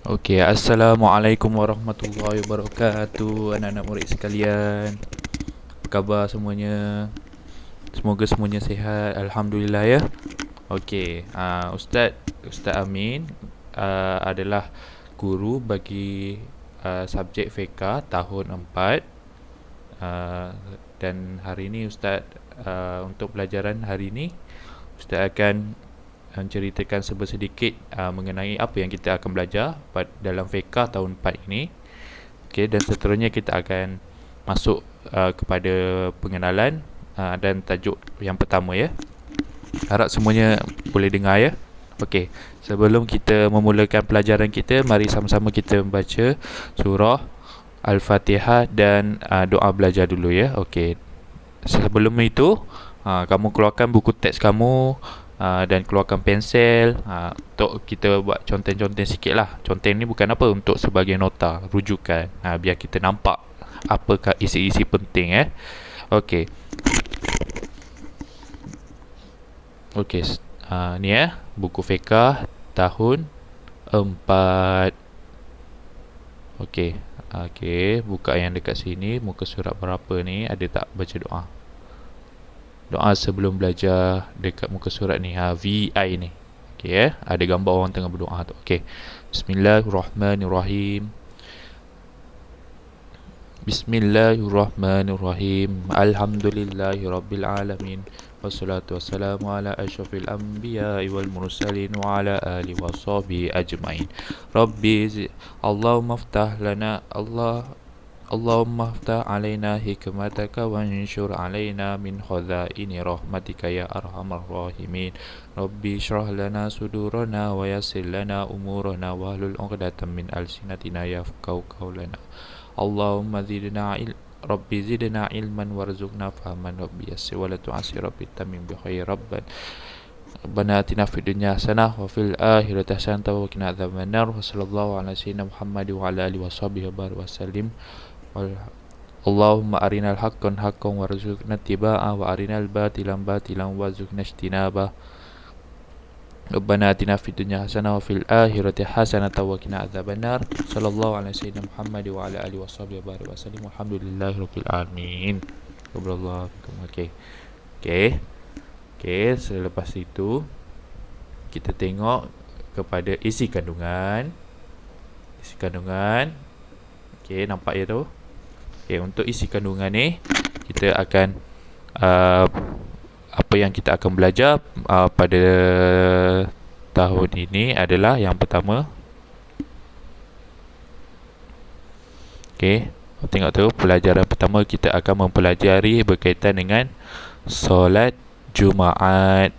Okey, Assalamualaikum warahmatullahi wabarakatuh, anak-anak murid sekalian. Apa khabar semuanya? Semoga semuanya sihat. Alhamdulillah ya. Okey, Ustaz Amin adalah guru bagi subjek fiqh tahun 4. Dan hari ini Ustaz, untuk pelajaran hari ini Ustaz akan menceritakan sedikit mengenai apa yang kita akan belajar dalam fiqh tahun 4 ini. Okey, dan seterusnya kita akan masuk kepada pengenalan dan tajuk yang pertama ya. Harap semuanya boleh dengar ya. Okey, sebelum kita memulakan pelajaran kita, mari sama-sama kita membaca surah Al-Fatihah dan doa belajar dulu ya. Okey. Sebelum itu, kamu keluarkan buku teks kamu dan keluarkan pensel untuk kita buat conteng-conteng sikit lah. Conteng ni bukan apa, untuk sebagai nota rujukan, biar kita nampak apakah isi-isi penting Okey. Okey, ni buku fiqh tahun 4. Okey. Okey, buka yang dekat sini, muka surat berapa ni, ada tak baca doa? Doa sebelum belajar dekat muka surat ni, VI ni. Okey ada gambar orang tengah berdoa tu. Okey. Bismillahirrahmanirrahim. Bismillahirrahmanirrahim. Alhamdulillahirabbil alamin. Wassalatu wassalamu ala asyrafil anbiya'i wal mursalin wa ala alihi washabihi ajmain. Allahumma iftah lana Allahumma iftah alaina hikmataka wanshur alaina min khazaini rahmatika ya arhamar rahimin. Rabbi shrah lana sudurana wa yassir lana umurana wahlul 'uqdatam min alsinatina yafqahu qawlana. Rabbi zidna ilman warzuqna fahman. Rabbi yassir wa la tu'assir. Rabbi tamim bi khair. Rabbana atina fid dunya hasanah wa fil akhirati hasanah wa qina adzabannar. Wa sallallahu ala sayyidina Muhammad wa ala alihi washabihi wa sallim. Allahumma arinal haqqan haqqan warzuqna ittiba'ah wa arinal batilan batilan warzuqna ijtinabah. Rabbana atina fid dunya hasanah wa fil akhirati hasanah wa qina adzabannar. Sallallahu alaihi wasallam Muhammad wa ala alihi washabihi wa sallam. Alhamdulillahirabbil alamin. Subhanallah. Okey. Okey. Okey, selepas itu kita tengok kepada isi kandungan. Isi kandungan. Okey, nampak ya tu? Okey, untuk isi kandungan ni kita akan apa yang kita akan belajar pada tahun ini adalah yang pertama. Okey, tengok tu, pelajaran pertama kita akan mempelajari berkaitan dengan solat Jumaat.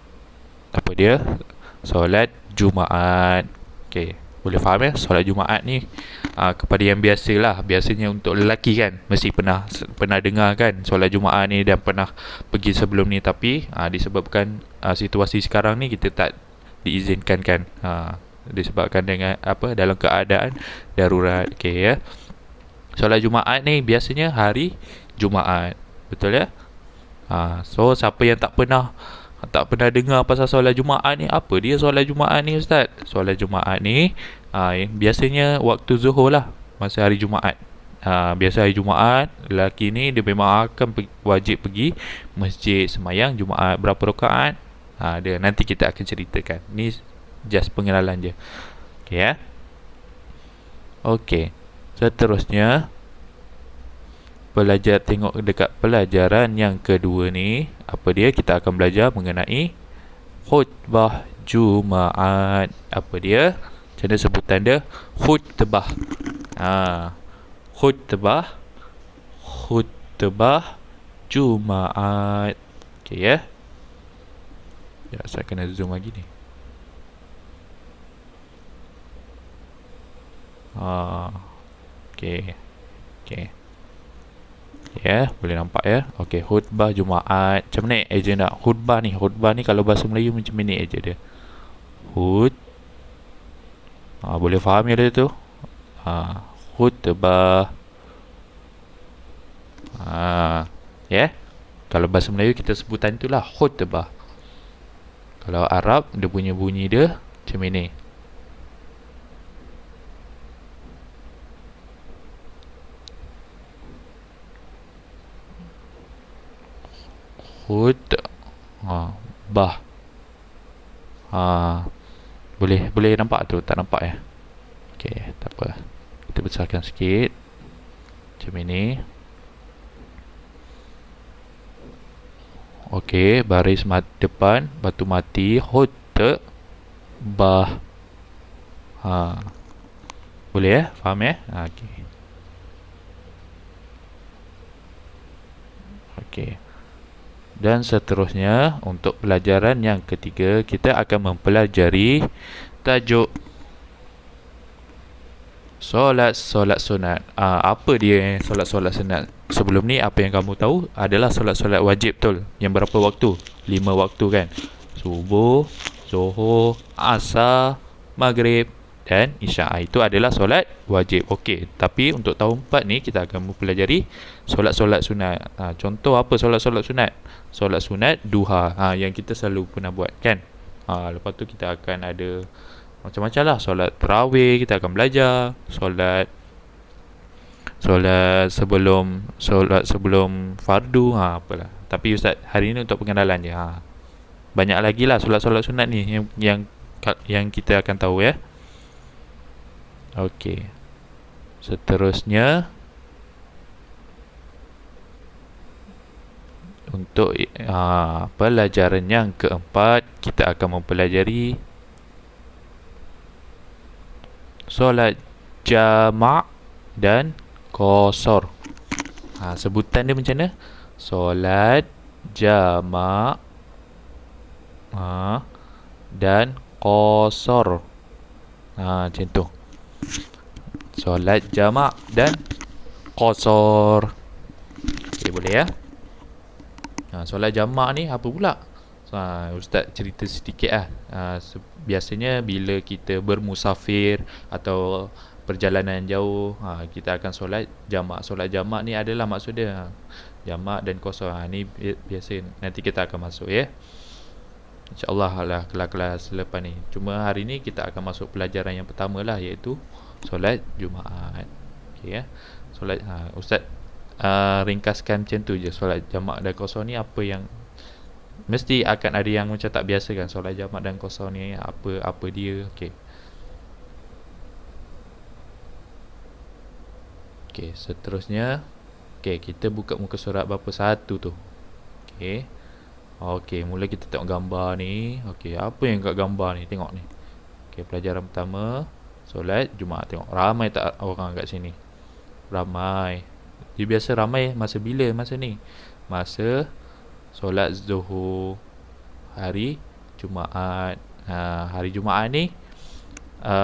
Apa dia? Solat Jumaat. Okey, boleh faham ya? Solat Jumaat ni kepada yang biasalah, biasanya untuk lelaki kan, mesti pernah dengar kan solat Jumaat ni dan pernah pergi sebelum ni, tapi disebabkan situasi sekarang ni kita tak diizinkan kan, disebabkan dengan apa, dalam keadaan darurat. Okey ya. Solat Jumaat ni biasanya hari Jumaat. Betul ya? So siapa yang tak pernah dengar pasal solat Jumaat ni, apa dia solat Jumaat ni Ustaz? Solat Jumaat ni biasanya waktu zuhur lah, masa hari Jumaat. Biasa hari Jumaat, lelaki ni dia memang akan wajib pergi masjid semayang Jumaat. Berapa rakaat? Dia nanti kita akan ceritakan. Ni just pengenalan je. Okey ya. Okey. Seterusnya tengok dekat pelajaran yang kedua ni. Apa dia? Kita akan belajar mengenai khutbah Jumaat. Apa dia? Macam mana sebutan dia? Khutbah. Khutbah Jumaat. Okey ya. Ya, saya kena zoom lagi ni. Okey. Okey. Ya, boleh nampak ya. Okey, khutbah Jumaat. Macam mana agenda khutbah ni? Khutbah ni kalau bahasa Melayu macam ni aja dia. Boleh faham ya dia tu? Khutbah. Ya. Kalau bahasa Melayu kita sebutan itulah khutbah. Kalau Arab dia punya bunyi dia macam ni. khutbah. Boleh nampak tu? Tak nampak ya? Okey, tak apa. Kita besarkan sikit. Macam ini. Okey, baris depan batu mati khutbah. Boleh ya? Faham ya? Okey. Okey. Dan seterusnya, untuk pelajaran yang ketiga, kita akan mempelajari tajuk solat sunat. Apa dia solat sunat? Sebelum ni apa yang kamu tahu adalah solat wajib, betul? Yang berapa waktu? 5 waktu kan? Subuh, Zuhur, Asar, Maghrib dan Isya. Itu adalah solat wajib. Okey, tapi untuk tahun 4 ni kita akan mempelajari solat sunat. Contoh apa solat sunat? Solat sunat duha, yang kita selalu pernah buat kan. Lepas tu kita akan ada macam-macam lah. Solat tarawih kita akan belajar. Solat sebelum fardu, apalah. Tapi Ustaz, hari ni untuk pengenalan je. Banyak lagi lah solat sunat ni yang kita akan tahu ya. Okey. Seterusnya, untuk pelajaran yang keempat, kita akan mempelajari solat jamak dan qasar. Sebutan dia macam mana? Solat jamak dan qasar. Macam tu. Solat jamak dan qasar. Okey, boleh ya? Solat jamak ni apa pula? Ustaz cerita sedikit lah. Biasanya bila kita bermusafir atau perjalanan jauh, kita akan solat jamak. Solat jamak ni adalah maksudnya jamak dan qasar. Ni biasa nanti kita akan masuk ya. InsyaAllah lah kelas-kelas selepas ni. Cuma hari ni kita akan masuk pelajaran yang pertama lah, iaitu solat Jumaat. Okey ya. Solat Ustaz ringkaskan macam tu je. Solat jamak dan qasar ni apa yang mesti akan ada yang macam tak biasa kan. Solat jamak dan qasar ni apa dia. Okey. Okey, seterusnya. Okey, kita buka muka surat berapa? 1 tu. Okey. Okey, mula kita tengok gambar ni. Okey, apa yang kat gambar ni? Tengok ni. Okey, pelajaran pertama, solat Jumaat. Tengok, ramai tak orang kat sini? Ramai. Dia biasa ramai masa bila? Masa ni. Masa solat Zuhur hari Jumaat. Hari Jumaat ni,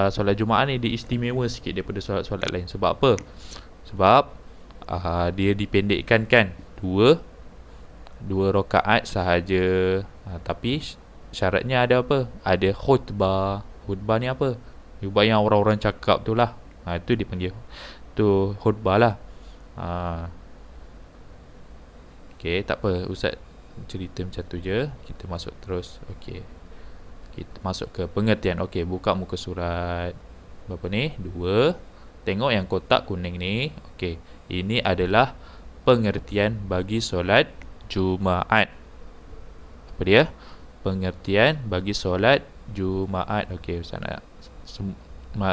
solat Jumaat ni diistimewa sikit daripada solat-solat lain. Sebab apa? Sebab dia dipendekkan kan. Dua rakaat sahaja. Tapi syaratnya ada apa? Ada khutbah. Khutbah ni apa? Khutbah yang orang-orang cakap tu lah. Itu dipanggil tu khutbah lah. Okey, tak apa, Ustaz cerita macam tu je. Kita masuk terus. Okey, kita masuk ke pengertian. Okey, buka muka surat berapa ni? 2. Tengok yang kotak kuning ni. Okey, ini adalah pengertian bagi solat Jumaat. Apa dia? Pengertian bagi solat Jumaat. Okey, Ustaz nak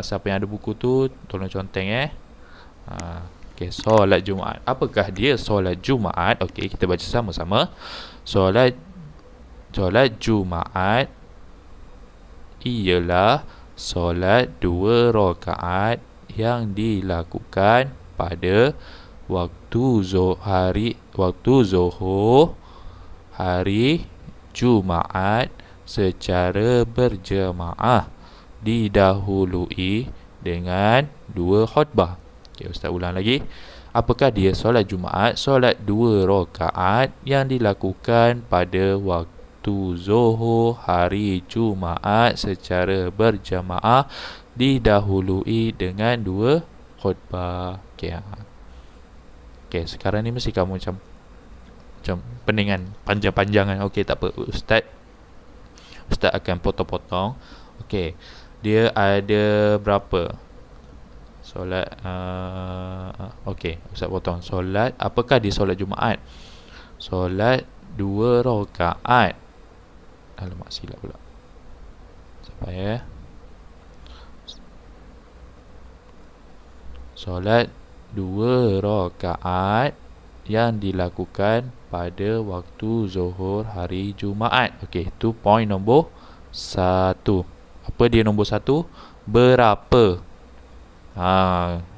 siapa yang ada buku tu tolong conteng Okey, solat Jumaat. Apakah dia solat Jumaat? Okey, kita baca sama-sama. Solat Jumaat ialah solat 2 rakaat yang dilakukan pada waktu Zuhur hari Jumaat secara berjemaah, didahului dengan 2 khutbah. Okey, Ustaz ulang lagi. Apakah dia solat Jumaat? Solat 2 rakaat yang dilakukan pada waktu Zuhur hari Jumaat secara berjemaah, didahului dengan 2 khutbah. Okey, sekarang ni mesti kamu macam peningan panjang-panjangan. Okey, tak apa, Ustaz akan potong-potong. Okey, dia ada berapa solat? Okey, Ustaz potong. Solat, apakah dia solat Jumaat? Solat 2 rakaat. Alamak, silap pula. Sampai ya. Solat 2 rakaat yang dilakukan pada waktu zuhur hari Jumaat. Okey, itu poin nombor 1. Apa dia nombor 1? Berapa?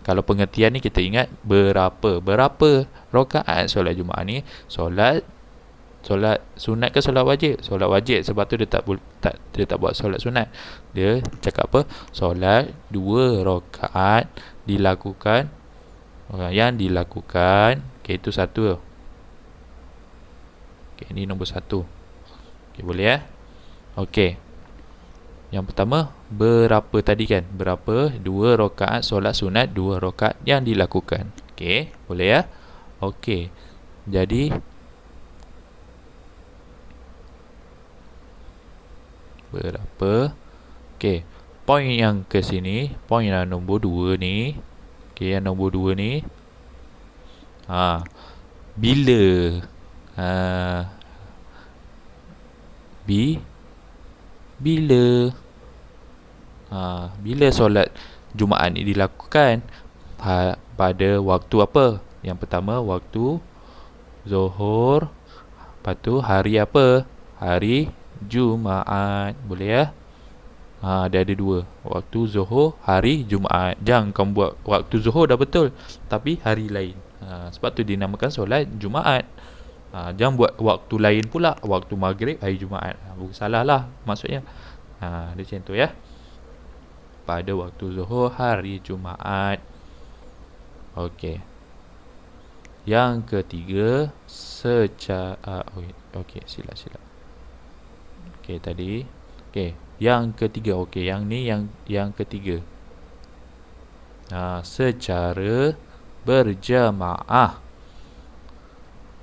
Kalau pengertian ni kita ingat berapa. Berapa rakaat solat Jumaat ni? Solat sunat ke solat wajib? Solat wajib, sebab tu dia tak buat solat sunat. Dia cakap apa? Solat 2 rakaat dilakukan, yang dilakukan. Okey, itu satu. Okey, ini nombor 1. Okey, boleh ya? Okey. Yang pertama, berapa tadi kan? Berapa? 2 rakaat solat sunat, 2 rakaat yang dilakukan. Okey, boleh ya? Okey. Jadi berapa? Okey. Poin yang ke sini, poin yang nombor 2 ni. Okey, yang nombor 2 ni. Bila? Bila? Bila solat Jumaat ni dilakukan? Pada waktu apa? Yang pertama, waktu Zuhur. Lepas tu hari apa? Hari Jumaat. Boleh ya? Dia ada 2. Waktu Zuhur, hari Jumaat. Jangan kamu buat waktu Zuhur dah betul, tapi hari lain. Sebab tu dinamakan solat Jumaat. Jangan buat waktu lain pula, waktu Maghrib, hari Jumaat. Salah lah maksudnya. Dia macam tu ya. Pada waktu Zuhur, hari Jumaat. Okey. Yang ketiga, secara okey, silap. Okey, tadi. Okey, yang ketiga. Okey, yang ni yang ketiga. Secara berjamaah.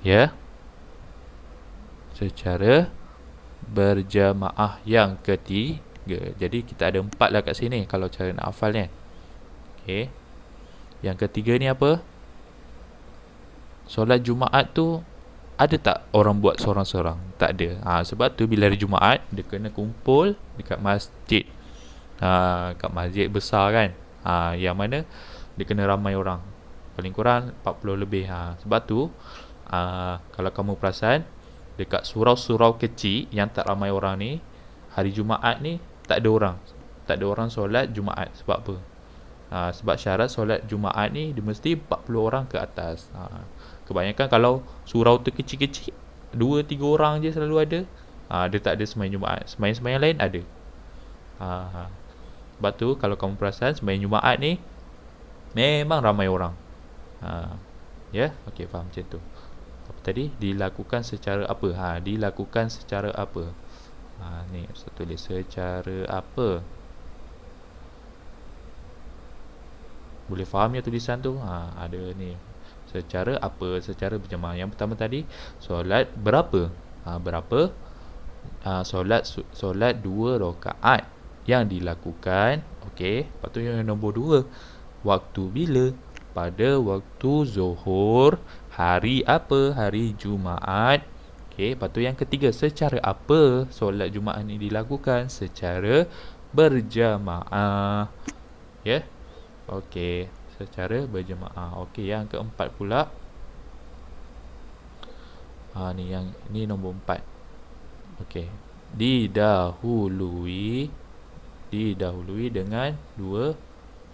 Ya. Secara berjamaah yang ketiga. Jadi kita ada 4 lah kat sini kalau cara nak hafalnya. Okey. Yang ketiga ni apa? Solat Jumaat tu ada tak orang buat seorang-seorang? Tak ada. Sebab tu bila hari Jumaat dia kena kumpul dekat masjid. Kat masjid besar kan. Yang mana dia kena ramai orang. Paling kurang 40 lebih. Sebab tu kalau kamu perasan, dekat surau-surau kecil yang tak ramai orang ni, hari Jumaat ni tak ada orang. Tak ada orang solat Jumaat. Sebab apa? Sebab syarat solat Jumaat ni dia mesti 40 orang ke atas. Kebanyakan kalau surau tu kecil-kecil, 2-3 orang je selalu ada. Dia tak ada sembahyang Jumaat. Sembahyang-sembahyang lain ada. Sebab tu kalau kamu perasan, sembahyang Jumaat ni memang ramai orang. Ya, okey, faham macam tu. Apa tadi? Dilakukan secara apa? Dilakukan secara apa? Ni saya tulis secara apa? Boleh faham ya tulisan tu? Ada ni. Secara apa? Secara berjamaah. Yang pertama tadi, solat berapa? Berapa? Solat 2 rakaat yang dilakukan. Okey. Lepas tu yang nombor 2, waktu bila? Pada waktu Zuhur, hari apa? Hari Jumaat. Okey. Lepas tu yang ketiga, secara apa solat Jumaat ni dilakukan? Secara berjamaah. Ya. Okey, secara berjemaah. Okey, yang keempat pula. Ni nombor 4. Okey. Didahului dengan 2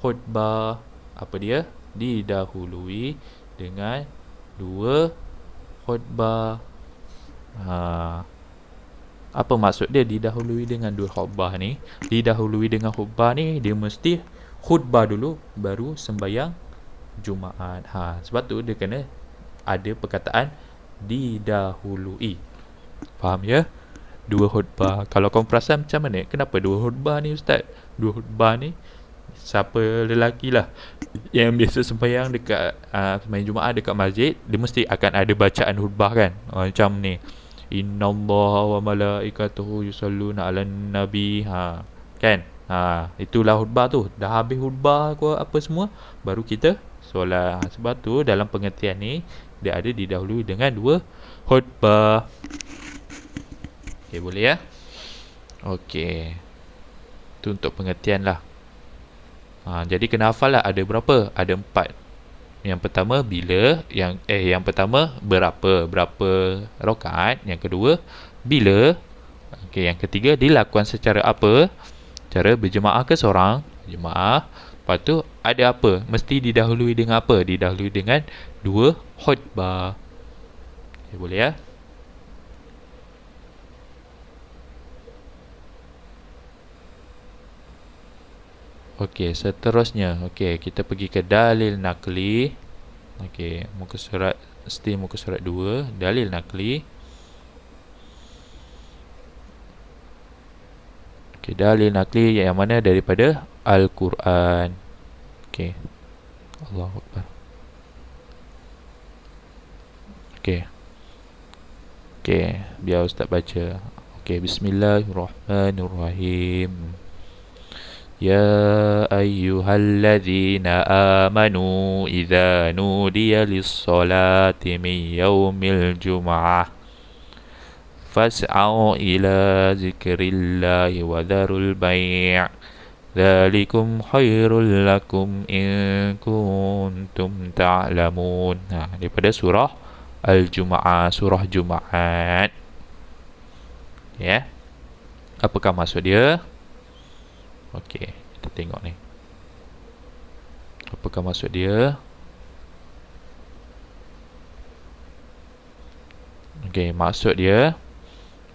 khutbah. Apa dia? Didahului dengan 2 khutbah. Apa maksud dia didahului dengan 2 khutbah ni? Didahului dengan khutbah ni, dia mesti khutbah dulu baru sembahyang Jumaat. Sebab tu dia kena ada perkataan didahului. Faham ya? 2 khutbah. Kalau kau perasan macam mana? Kenapa 2 khutbah ni ustaz? 2 khutbah ni, siapa lelaki lah yang biasa sembahyang dekat sembahyang Jumaat dekat masjid, dia mesti akan ada bacaan khutbah kan. Macam ni, innallaha wa malaikatahu yusalluna 'alan nabi. Kan? Itulah khutbah tu. Dah habis khutbah apa semua, baru kita solat. Sebab tu dalam pengertian ni dia ada didahului dengan 2 khutbah. Okey, boleh ya? Okey. Itu untuk pengertian lah. Jadi kena hafal lah, ada berapa? Ada 4. Yang pertama bila, yang pertama berapa rakaat, yang kedua bila, okey, yang ketiga dilakukan secara apa? Cara berjemaah ke seorang? Berjemaah. Lepas tu ada apa? Mesti didahului dengan apa? Didahului dengan 2 khutbah. Okay, boleh ya? Okey, seterusnya. Okey, kita pergi ke dalil nakli. Okey, muka surat muka surat 2, dalil nakli. Okey, dalil nakli yang mana daripada Al-Quran. Okey. Allahu Akbar. Okey. Okey, biar ustaz baca. Okey, bismillahirrahmanirrahim. يا أيها الذين آمنوا إذا نودي للصلاة من يوم الجمعة فاسعوا إلى ذكر الله وذروا البيع ذلكم خير لكم إن كنتم تعلمون. Daripada surah Al-Jumu'ah, surah Jumaat. Ya. Apakah maksud dia? Okey, kita tengok ni. Apakah maksud dia? Okey, maksud dia,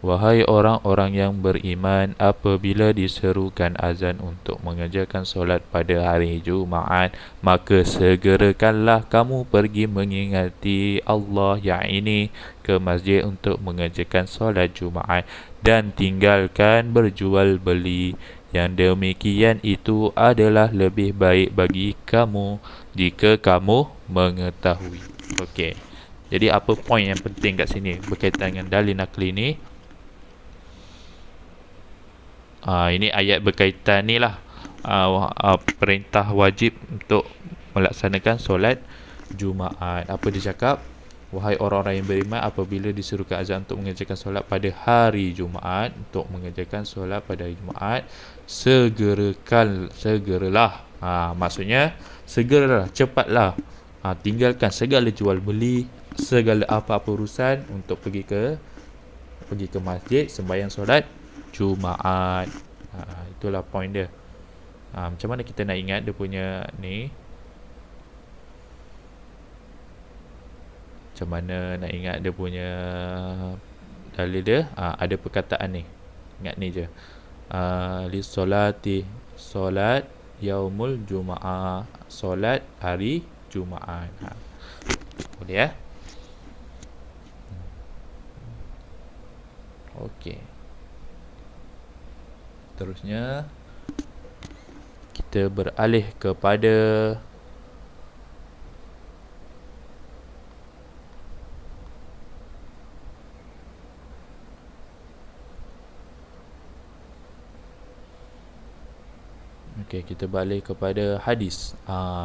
wahai orang-orang yang beriman, apabila diserukan azan untuk mengerjakan solat pada hari Jumaat, maka segerakanlah kamu pergi mengingati Allah yang ini ke masjid untuk mengerjakan solat Jumaat dan tinggalkan berjual beli. Yang demikian itu adalah lebih baik bagi kamu jika kamu mengetahui. Okey. Jadi apa poin yang penting kat sini berkaitan dengan dalil nakli ni? Ini ayat berkaitan ni lah. Perintah wajib untuk melaksanakan solat Jumaat. Apa dia cakap? Wahai orang-orang yang beriman, apabila disuruhkan azan untuk mengerjakan solat pada hari Jumaat, untuk mengerjakan solat pada hari Jumaat, segeralah. Maksudnya segeralah, cepatlah. Tinggalkan segala jual beli, segala apa-apa urusan untuk pergi ke masjid sembahyang solat Jumaat. Itulah poin dia. Macam mana kita nak ingat dia punya ni? Macam mana nak ingat dia punya dalil dia? Ada perkataan ni. Ingat ni je. Li solati, solat yaumul Juma'ah, solat hari Jumaat. Boleh ya? Okey. Terusnya kita beralih kepada kita balik kepada hadis.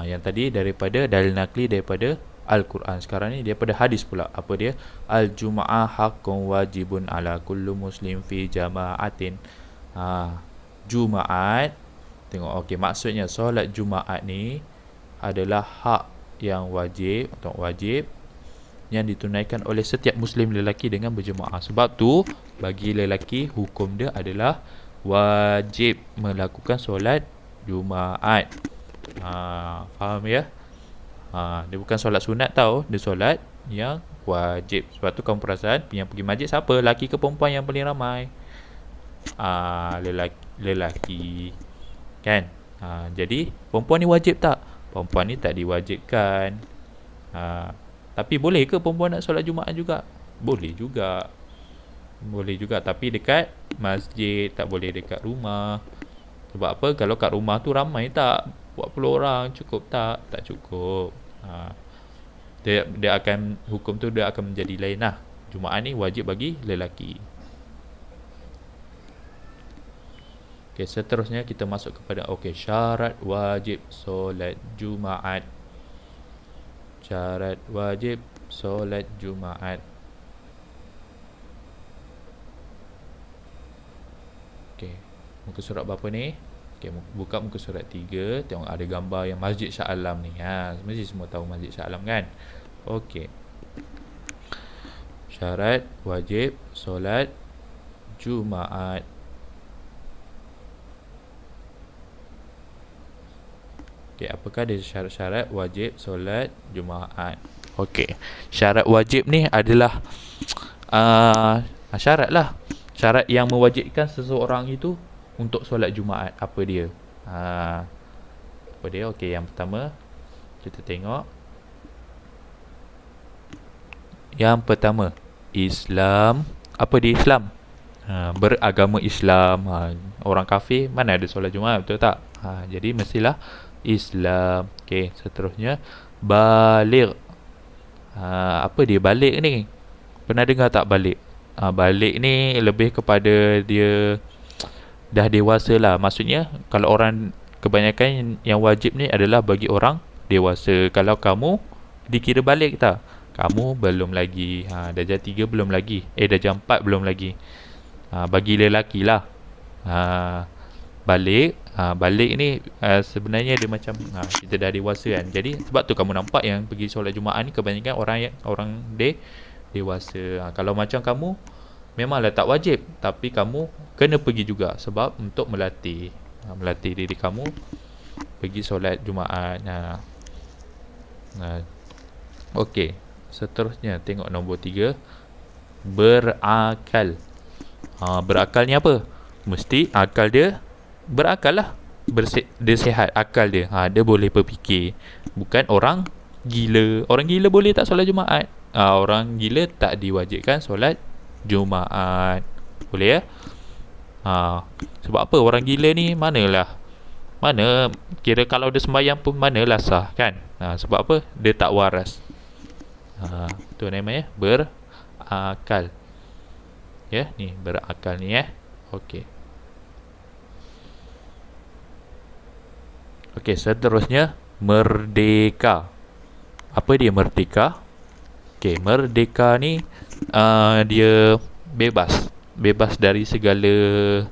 Yang tadi daripada dalil nakli daripada Al-Quran. Sekarang ni daripada hadis pula. Apa dia? Al-Jum'ah haqqun wajibun ala kullu muslim fi jama'atin. Jumaat. Tengok, okey, maksudnya solat Jumaat ni adalah hak yang wajib atau wajib yang ditunaikan oleh setiap muslim lelaki dengan berjemaah. Sebab tu bagi lelaki hukum dia adalah wajib melakukan solat Jumaat. Faham ya? Dia bukan solat sunat tau, dia solat yang wajib. Sebab tu kamu perasan yang pergi masjid siapa? Lelaki ke perempuan yang paling ramai? Lelaki. Kan? Jadi perempuan ni wajib tak? Perempuan ni tak diwajibkan. Tapi boleh ke perempuan nak solat Jumaat juga? Boleh juga. Boleh juga, tapi dekat masjid, tak boleh dekat rumah. Sebab apa? Kalau kat rumah tu ramai tak? 40 orang cukup tak? Tak cukup. Dia akan, hukum tu dia akan menjadi lain lah. Jumaat ni wajib bagi lelaki. Okey, seterusnya kita masuk kepada syarat wajib solat Jumaat. Syarat wajib solat Jumaat. Okey. Muka surat berapa ni? Okey, buka muka surat 3. Tengok ada gambar yang Masjid Shah Alam ni. Mesti semua tahu Masjid Shah Alam kan? Okey. Syarat wajib solat Jumaat. Okey, apakah dia syarat-syarat wajib solat Jumaat? Okey, syarat wajib ni adalah syarat lah. Syarat yang mewajibkan seseorang itu untuk solat Jumaat. Apa dia? Apa dia? Okey, yang pertama kita tengok. Yang pertama, Islam. Apa dia Islam? Beragama Islam. Orang kafir mana ada solat Jumaat, betul tak? Jadi mestilah Islam. Okey, seterusnya baligh. Apa dia balik ni? Pernah dengar tak balik? Balik ni lebih kepada dia dah dewasa lah. Maksudnya kalau orang kebanyakan yang wajib ni adalah bagi orang dewasa. Kalau kamu dikira balik tak? Kamu belum lagi. Darjah 3 belum lagi. Darjah 4 belum lagi. Bagi lelaki lah. Balik. Balik ni sebenarnya dia macam kita dah dewasa kan. Jadi sebab tu kamu nampak yang pergi solat Jumaat ni kebanyakan orang dewasa. Kalau macam kamu memanglah tak wajib, tapi kamu kena pergi juga sebab untuk melatih diri kamu pergi solat Jumaat. Okey, seterusnya tengok nombor 3, berakal. Berakal ni apa? Mesti akal dia berakal lah. Dia sihat akal dia. Dia boleh berfikir. Bukan orang gila. Orang gila boleh tak solat Jumaat? Orang gila tak diwajibkan solat Jumaat. Boleh ya? Sebab apa? Orang gila ni mana kira kalau dia sembahyang pun manalah sah kan? Sebab apa? Dia tak waras. Tu namanya berakal. Ya, ni berakal ni ya. Okey. Okey, seterusnya merdeka. Apa dia merdeka? Okey, merdeka ni dia bebas dari segala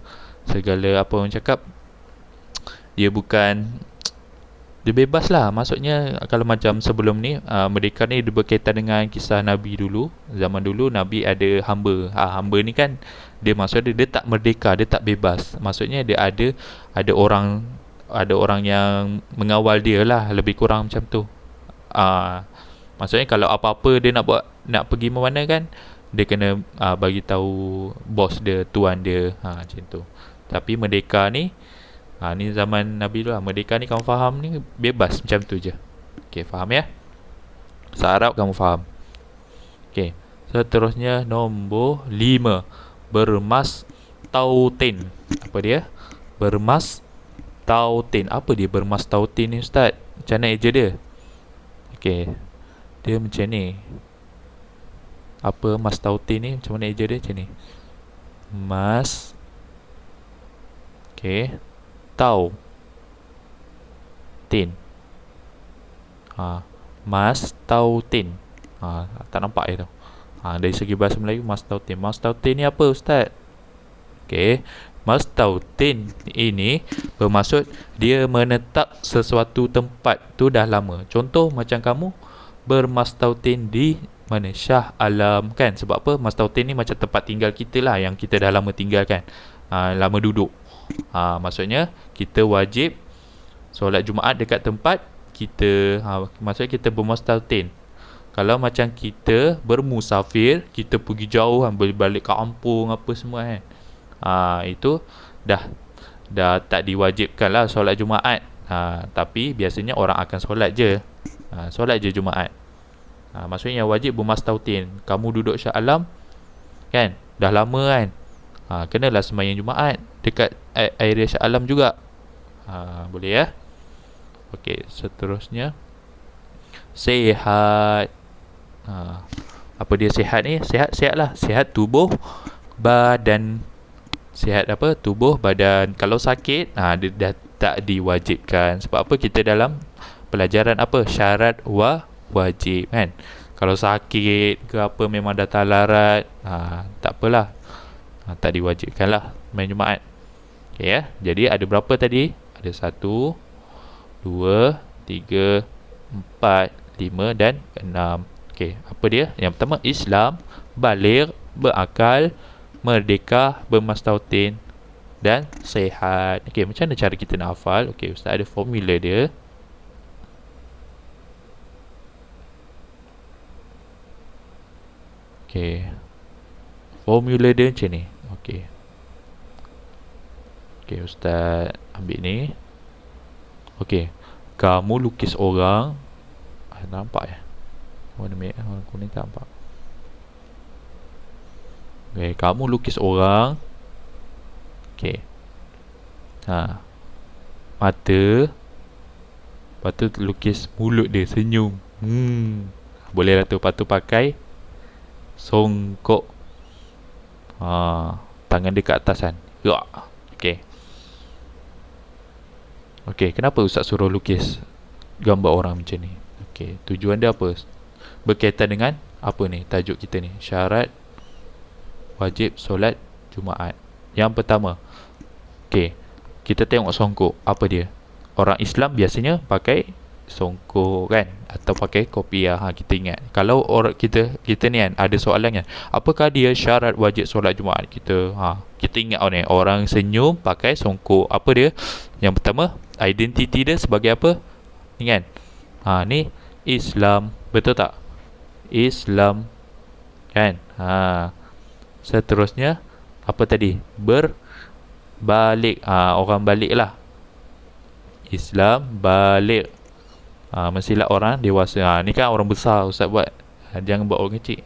apa orang cakap. Dia bebas lah. Maksudnya kalau macam sebelum ni, merdeka ni dia berkaitan dengan kisah Nabi dulu. Zaman dulu Nabi ada hamba. Hamba ni kan dia maksudnya dia tak merdeka, dia tak bebas. Maksudnya dia ada orang yang mengawal dia lah, lebih kurang macam tu. Maksudnya kalau apa-apa dia nak pergi mana kan, dia kena bagi tahu bos dia, tuan dia, macam tu. Tapi merdeka ni ni zaman Nabi dulu lah. Merdeka ni kamu faham ni bebas macam tu je. Okey, faham ya? Seharap kamu faham. Okey, seterusnya nombor 5, bermastautin. Apa dia? Bermastautin. Apa dia bermastautin ni ustaz? Macam mana eja dia? Okey, dia macam ni. Apa mastautin ni? Macam mana eja dia? Macam ni. Okey, tin. Mastautin. Tak nampak je tu. Dari segi bahasa Melayu, mastautin. Mastautin ni apa ustaz? Okey, mastautin ini bermaksud dia menetap sesuatu tempat tu dah lama. Contoh macam kamu bermastautin di mana? Shah Alam kan? Sebab apa? Mastautin ni macam tempat tinggal kita lah, yang kita dah lama tinggal kan. Lama duduk. Maksudnya kita wajib solat Jumaat dekat tempat kita. Maksudnya kita bermustautin. Kalau macam kita bermusafir, kita pergi jauh kan, balik ke kampung apa semua kan, itu dah tak diwajibkan lah solat Jumaat. Tapi biasanya orang akan solat je. Solat je Jumaat. Maksudnya yang wajib bermustautin. Kamu duduk Shah Alam kan, dah lama kan, kenalah sembahyang Jumaat dekat area Shah Alam juga. Boleh ya? Okey, seterusnya sihat. Apa dia sihat ni? Sihat lah. Sihat tubuh, badan. Sihat apa? Tubuh, badan. Kalau sakit, dia dah tak diwajibkan. Sebab apa? Kita dalam pelajaran apa? Syarat wajib kan. Kalau sakit ke apa memang datang larat, tak apalah, tak diwajibkan lah main Jumaat. Okay, ya. Jadi ada berapa tadi? Ada 1, 2, 3, 4, 5 dan 6. Okay, apa dia? Yang pertama Islam, baligh, berakal, merdeka, bermastautin dan sihat. Okay, macam mana cara kita nak hafal? Okay, Ustaz ada formula dia. Okay, formula dia macam ni. Okay, okay, Ustaz ambil ni. Okay, kamu lukis orang. Nampak ya? Warna merah, warna kuning tak nampak. Okay, kamu lukis orang. Okay, mata. Lepas tu lukis mulut dia, senyum. Boleh lah tu. Lepas tu pakai songkok. Tangan dia kat atas kan. Okay. Okay, kenapa Ustaz suruh lukis gambar orang macam ni? Okay, tujuan dia apa? Berkaitan dengan apa ni? Tajuk kita ni, syarat wajib solat Jumaat. Yang pertama, okay, kita tengok songkok. Apa dia? Orang Islam biasanya pakai songkok kan, atau pakai kopiah. Kita ingat, kalau orang kita ni kan ada soalan kan, apakah dia syarat wajib solat Jumaat? Kita ingat orang senyum pakai songkok. Apa dia? Yang pertama, identiti dia sebagai apa? Ni kan, ni Islam, betul tak? Islam kan. Seterusnya apa tadi? Berbalik. Orang balik lah. Islam, balik. Mestilah orang dewasa. Ni kan orang besar Ustaz buat. Jangan buat orang kecil.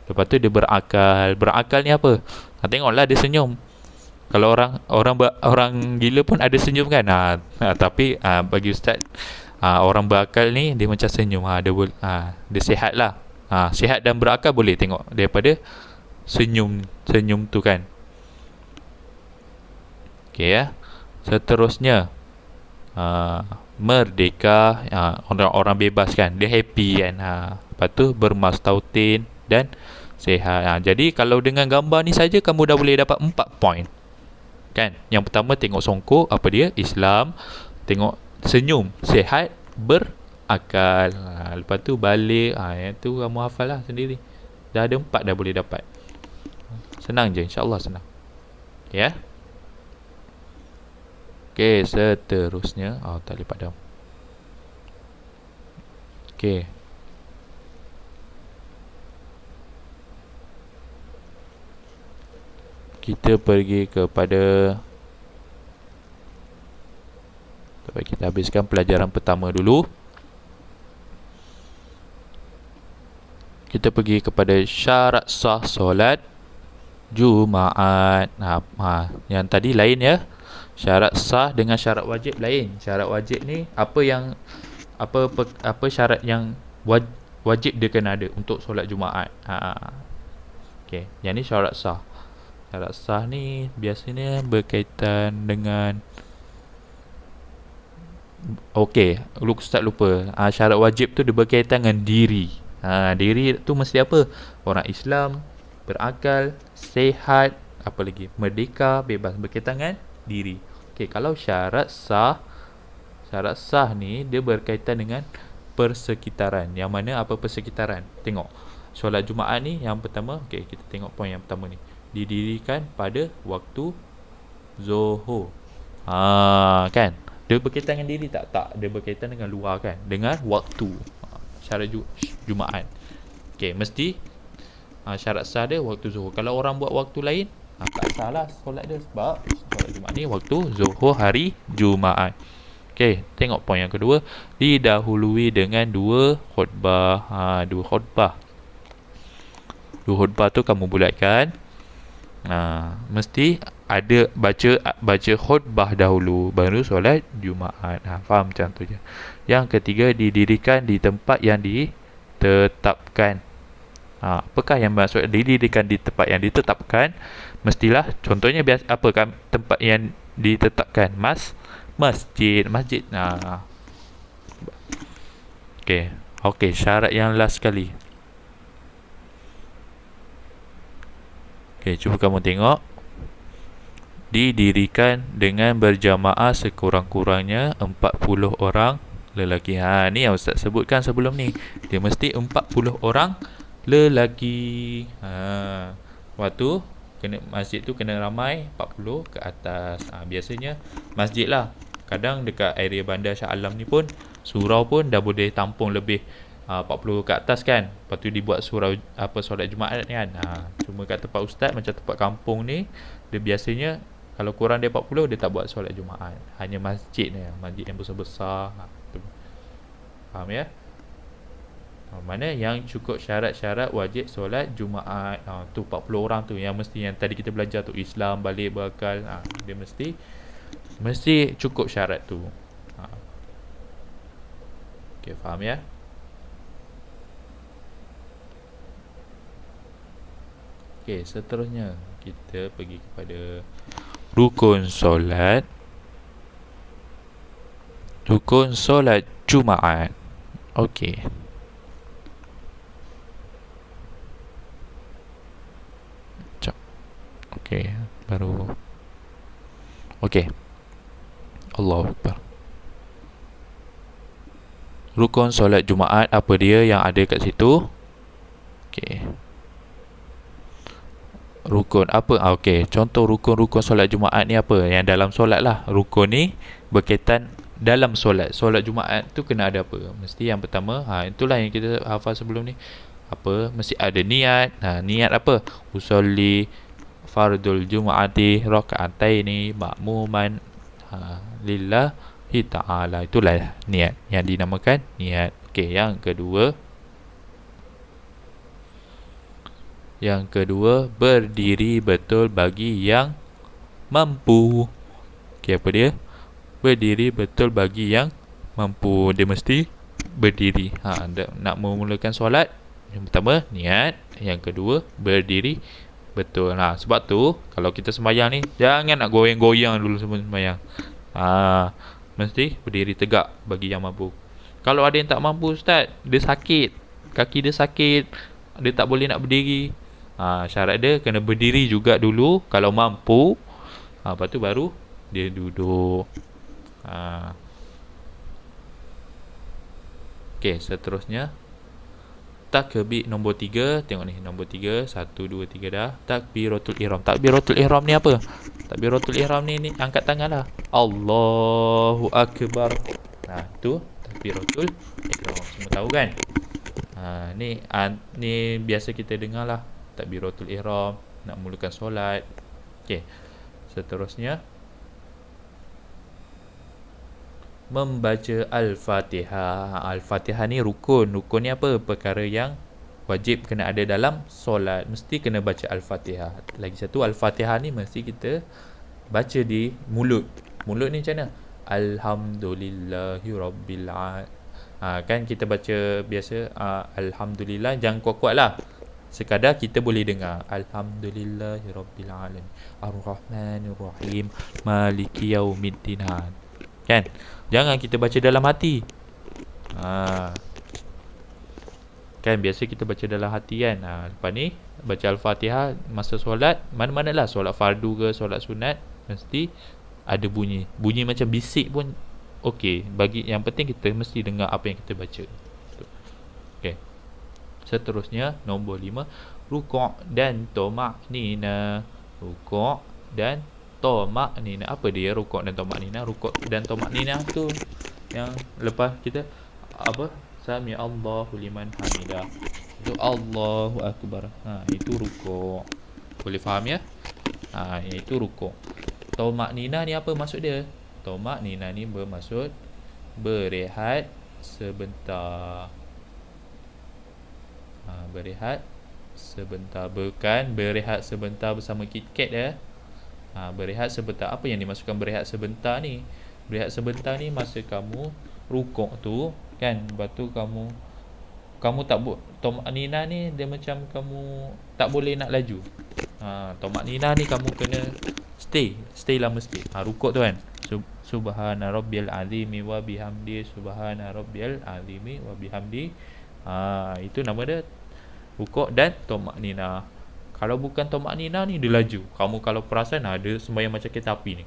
Lepas tu dia berakal. Berakal ni apa? Tengoklah dia senyum. Kalau orang gila pun ada senyum kan. Tapi bagi Ustaz, orang berakal ni dia macam senyum. Dia sihat lah. Sihat dan berakal boleh tengok daripada senyum tu kan. Okay ya. Seterusnya merdeka. Orang bebas kan, dia happy kan. Lepas tu bermastautin dan sihat. Jadi kalau dengan gambar ni saja kamu dah boleh dapat 4 point kan. Yang pertama tengok songkok, apa dia? Islam. Tengok senyum, sihat, berakal. Lepas tu balik. Yang tu kamu hafal lah sendiri. Dah ada 4 dah boleh dapat. Senang je, insyaAllah senang. Ya. Okay, seterusnya tak boleh padam. Okay, kita pergi kepada, kita habiskan pelajaran pertama dulu. Kita pergi kepada syarat sah solat Jumaat. Yang tadi lain ya. Syarat sah dengan syarat wajib lain. Syarat wajib ni apa syarat yang wajib dia kena ada untuk solat Jumaat. Okey, yang ni syarat sah. Syarat sah ni biasanya berkaitan dengan, okey, Ustaz lupa. Syarat wajib tu dia berkaitan dengan diri. Diri tu mesti apa? Orang Islam, berakal, sihat, apa lagi? Merdeka, bebas, berkaitan dengan diri. Okey, kalau syarat sah ni dia berkaitan dengan persekitaran. Yang mana apa persekitaran? Tengok solat Jumaat ni yang pertama. Okey, kita tengok poin yang pertama ni. Didirikan pada waktu Zuhur. Kan? Dia berkaitan dengan diri tak? Tak, dia berkaitan dengan luar kan? Dengan waktu. Syarat Jumaat. Okey, mesti syarat sah dia waktu Zuhur. Kalau orang buat waktu lain, tak sah lah solat dia, sebab solat Jumaat ni waktu Zuhur hari Jumaat. Okey, tengok poin yang kedua. Didahului dengan 2 khutbah. 2 khutbah. 2 khutbah tu kamu bulatkan. Mesti ada baca khutbah dahulu baru solat Jumaat. Faham macam tu je. Yang ketiga, didirikan di tempat yang ditetapkan. Apakah yang maksud didirikan di tempat yang ditetapkan? Mestilah contohnya apa kan tempat yang ditetapkan? Masjid. Okey, Okey, syarat yang last sekali. Okey, cuba kamu tengok. Didirikan dengan berjamaah sekurang-kurangnya 40 orang lelaki. Ni yang Ustaz sebutkan sebelum ni. Dia mesti 40 orang lelaki. Waktu masjid tu kena ramai 40 ke atas. Biasanya masjid lah. Kadang dekat area bandar Shah Alam ni pun surau pun dah boleh tampung lebih 40 ke atas kan. Lepas tu dibuat surau solat Jumaat ni kan. Cuma kat tempat ustaz macam tempat kampung ni, dia biasanya kalau kurang dia 40 dia tak buat solat Jumaat. Hanya masjid ni, masjid yang besar-besar. Faham ya? Mana yang cukup syarat-syarat wajib solat Jumaat. Tu 40 orang tu yang mesti, yang tadi kita belajar tu, Islam, balik, berakal. Dia mesti cukup syarat tu. Okey, faham ya? Okey, seterusnya kita pergi kepada rukun solat. Rukun solat Jumaat. Okey. Okey, baru. Okey. Allahu Akbar. Rukun solat Jumaat apa dia yang ada kat situ? Okey. Rukun apa? Okey, contoh rukun-rukun solat Jumaat ni apa? Yang dalam solat lah. Rukun ni berkaitan dalam solat. Solat Jumaat tu kena ada apa? Mesti yang pertama, itulah yang kita hafal sebelum ni. Apa? Mesti ada niat. Niat apa? Usolli fardul Jumaati raka'ataini ma'muman lillahi ta'ala. Itulah niat yang dinamakan niat. Okey, yang kedua, berdiri betul bagi yang mampu. Okey, apa dia? Berdiri betul bagi yang mampu. Dia mesti berdiri. Nak memulakan solat, yang pertama niat, yang kedua berdiri betul. Sebab tu kalau kita sembahyang ni, jangan nak goyang-goyang dulu sebelum sembahyang. Mesti berdiri tegak bagi yang mampu. Kalau ada yang tak mampu, ustaz, dia sakit, kaki dia sakit, dia tak boleh nak berdiri, syarat dia kena berdiri juga dulu kalau mampu. Lepas tu baru dia duduk. Okey, seterusnya takbir nombor 3. Tengok ni, nombor 3, 1, 2, 3 dah. Takbiratul ihram. Takbiratul ihram ni apa? Takbiratul ihram ni angkat tangan lah. Allahu Akbar. Tu takbiratul ihram. Semua tahu kan? Ni biasa kita dengar lah. Takbiratul ihram nak mulakan solat. Okey. Seterusnya membaca Al-Fatihah. Al-Fatihah ni rukun. Rukun ni apa? Perkara yang wajib kena ada dalam solat. Mesti kena baca Al-Fatihah. Lagi satu, Al-Fatihah ni mesti kita baca di mulut. Mulut ni macam mana? Alhamdulillahi Rabbil Alamin. Kan kita baca biasa Alhamdulillah, jangan kuat-kuat lah. Sekadar kita boleh dengar Alhamdulillahi Rabbil Alamin Ar-Rahmanir Rahim Maliki Yaumiddin. Kan? Jangan kita baca dalam hati. Kan biasa kita baca dalam hati kan. Lepas ni baca Al-Fatihah masa solat, mana-manalah, solat fardu ke solat sunat, mesti ada bunyi. Bunyi macam bisik pun okey. Bagi yang penting kita mesti dengar apa yang kita baca. Okey. Seterusnya nombor 5, rukuk dan tuma'nina. Rukuk dan tuma'nina. Apa dia rukuk dan tuma'nina? Rukuk dan tuma'nina tu yang lepas kita Sami Allahu liman hamidah. Itu Allahu Akbar. Itu rukuk. Boleh faham ya? Itu rukuk. Tuma'nina ni apa maksud dia? Tuma'nina ni bermaksud berehat sebentar. Berehat sebentar. Bukan berehat sebentar bersama KitKat ya. Berehat sebentar. Apa yang dimasukkan berehat sebentar ni? Berehat sebentar ni masa kamu rukuk tu kan, lepas tu kamu tak tuma'nina ni dia macam kamu tak boleh nak laju. Tuma'nina ni kamu kena stay lah mesti. Rukuk tu kan. subhana rabbiyal azimi wa bihamdi, subhana rabbiyal azimi wa bihamdi. Itu nama dia rukuk dan tamak-nina. Kalau bukan tamak-nina ni dia laju. Kamu kalau perasan ada sembahyang macam kereta api ni.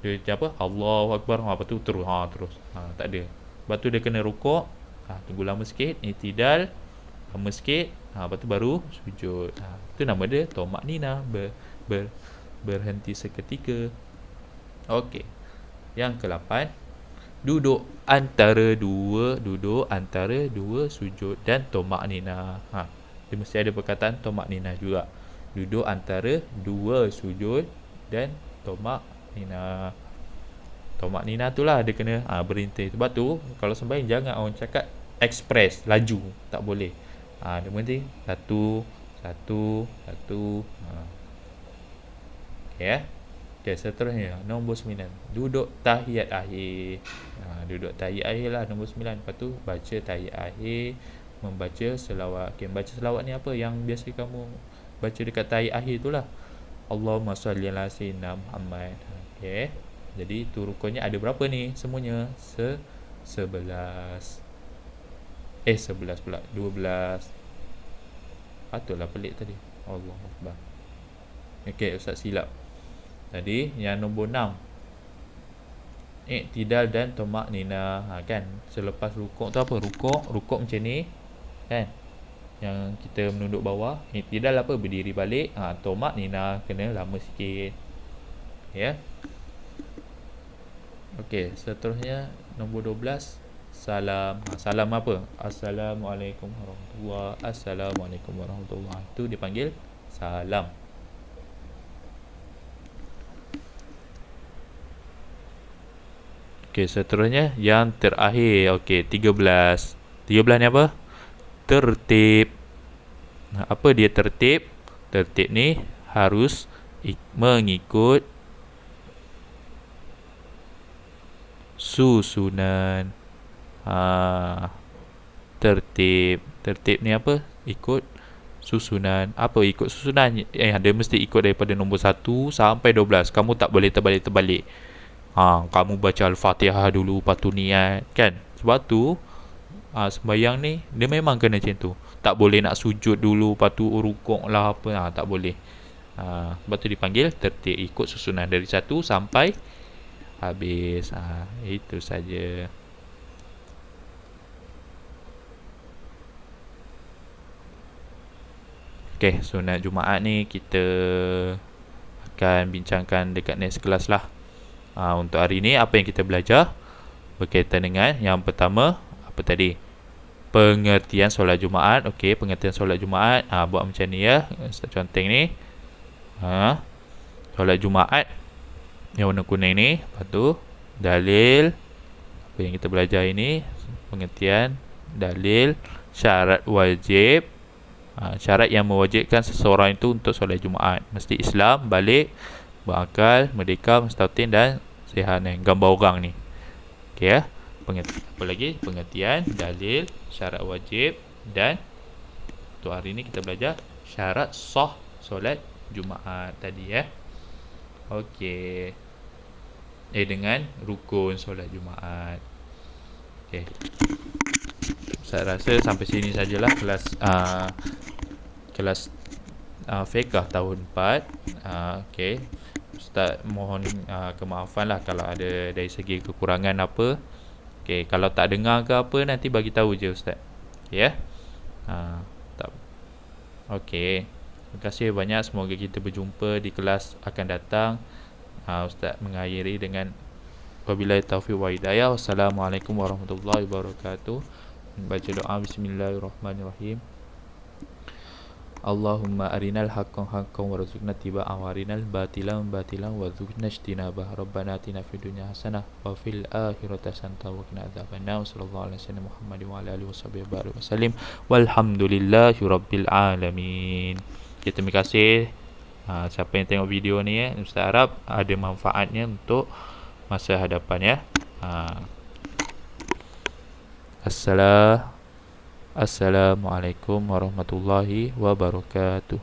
Dia apa? Allahu Akbar. Lepas tu terus. Terus. Tak ada. Lepas tu dia kena rukuk. Tunggu lama sikit. I'tidal. Lama sikit. Lepas tu baru sujud. Itu nama dia tamak-nina. Berhenti seketika. Okey. Yang ke-8, duduk antara dua sujud dan tamak-nina. Dia mesti ada perkataan tamak-nina juga. Duduk antara dua sujud dan tamak-nina. Tamak-nina tu lah dia kena berhenti. Sebab tu kalau sembahyang jangan orang cakap express, laju, tak boleh. Dia mesti satu. Okey. Okey, seterusnya nombor 9, duduk tahiyat akhir. Duduk tahiyat akhir lah nombor 9. Lepas tu baca tahiyat akhir, membaca selawat. Okey, baca selawat ni apa yang biasa kamu baca dekat tahiyat akhir tu lah. Allahumma salli ala sayyidina Muhammad. Okey. Jadi tu rukunnya ada berapa ni? Semuanya 11 pula, 12. Patutlah pelik tadi. Allahu Akbar. Okey, Ustaz silap. Tadi yang nombor 6, i'tidal dan tamak-nina. Kan selepas rukuk tu apa? Rukuk macam ni kan, yang kita menunduk bawah. I'tidal apa? Berdiri balik. Tamak-nina kena lama sikit. Ya. Okey, seterusnya nombor 12, salam. Salam apa? Assalamualaikum warahmatullahi. Assalamualaikum warahmatullahi. Itu dipanggil salam. Okey, seterusnya yang terakhir. Okey, 13. 13 ni apa? Tertib. Apa dia tertib? Tertib ni harus mengikut susunan. Tertib ni apa? Ikut susunan. Apa ikut susunan? Dia mesti ikut daripada nombor 1 sampai 12. Kamu tak boleh terbalik-terbalik. Kamu baca Al-Fatihah dulu, lepas tu niat kan. Sebab tu sembahyang ni dia memang kena macam tu. Tak boleh nak sujud dulu, lepas tu rukuk lah apa. Tak boleh. Sebab tu dipanggil tertib, ikut susunan dari 1 sampai habis. Itu saja. Okey, sunat Jumaat ni kita akan bincangkan dekat next kelas lah. Untuk hari ni apa yang kita belajar berkaitan dengan yang pertama apa tadi? Pengertian solat Jumaat. Okey, pengertian solat Jumaat. Buat macam ni ya. Ustaz conteng ni. Solat Jumaat yang warna kuning ni. Lepas tu dalil apa yang kita belajar ini, pengertian, dalil, syarat wajib. Syarat yang mewajibkan seseorang itu untuk solat Jumaat. Mesti Islam, balik, berakal, merdeka, mustautin dan sihat. Gambar orang ni. Okey ya. Apa lagi? Pengertian, dalil, syarat wajib dan untuk hari ni kita belajar syarat sah solat Jumaat tadi ya. Okey. Dengan rukun solat Jumaat. Okey. Saya rasa sampai sini sajalah kelas fiqh tahun 4. Okey. Ustaz mohon kemaafan lah kalau ada dari segi kekurangan apa. Okey, kalau tak dengar ke apa nanti bagi tahu je Ustaz. Ya. Okey. Terima kasih banyak, semoga kita berjumpa di kelas akan datang. Ustaz mengakhiri dengan wabillahi taufiq wa hidayah. Wassalamualaikum warahmatullahi wabarakatuh. Baca doa bismillahirrahmanirrahim. Allahumma arinal haqqan haqqan warzuqna tiba'ah wa arinal batilan batilan warzuqna ijtinabah. Rabbana atina fid dunya hasanah wa fil akhirati hasanah wa qina adzabannar. Sallallahu alaihi wasallam Muhammad wa ala alihi wasallam. Walhamdulillahi rabbil alamin. Terima kasih siapa yang tengok video ni ya. Ustaz harap ada manfaatnya untuk masa hadapan ya. Assalamualaikum warahmatullahi wabarakatuh.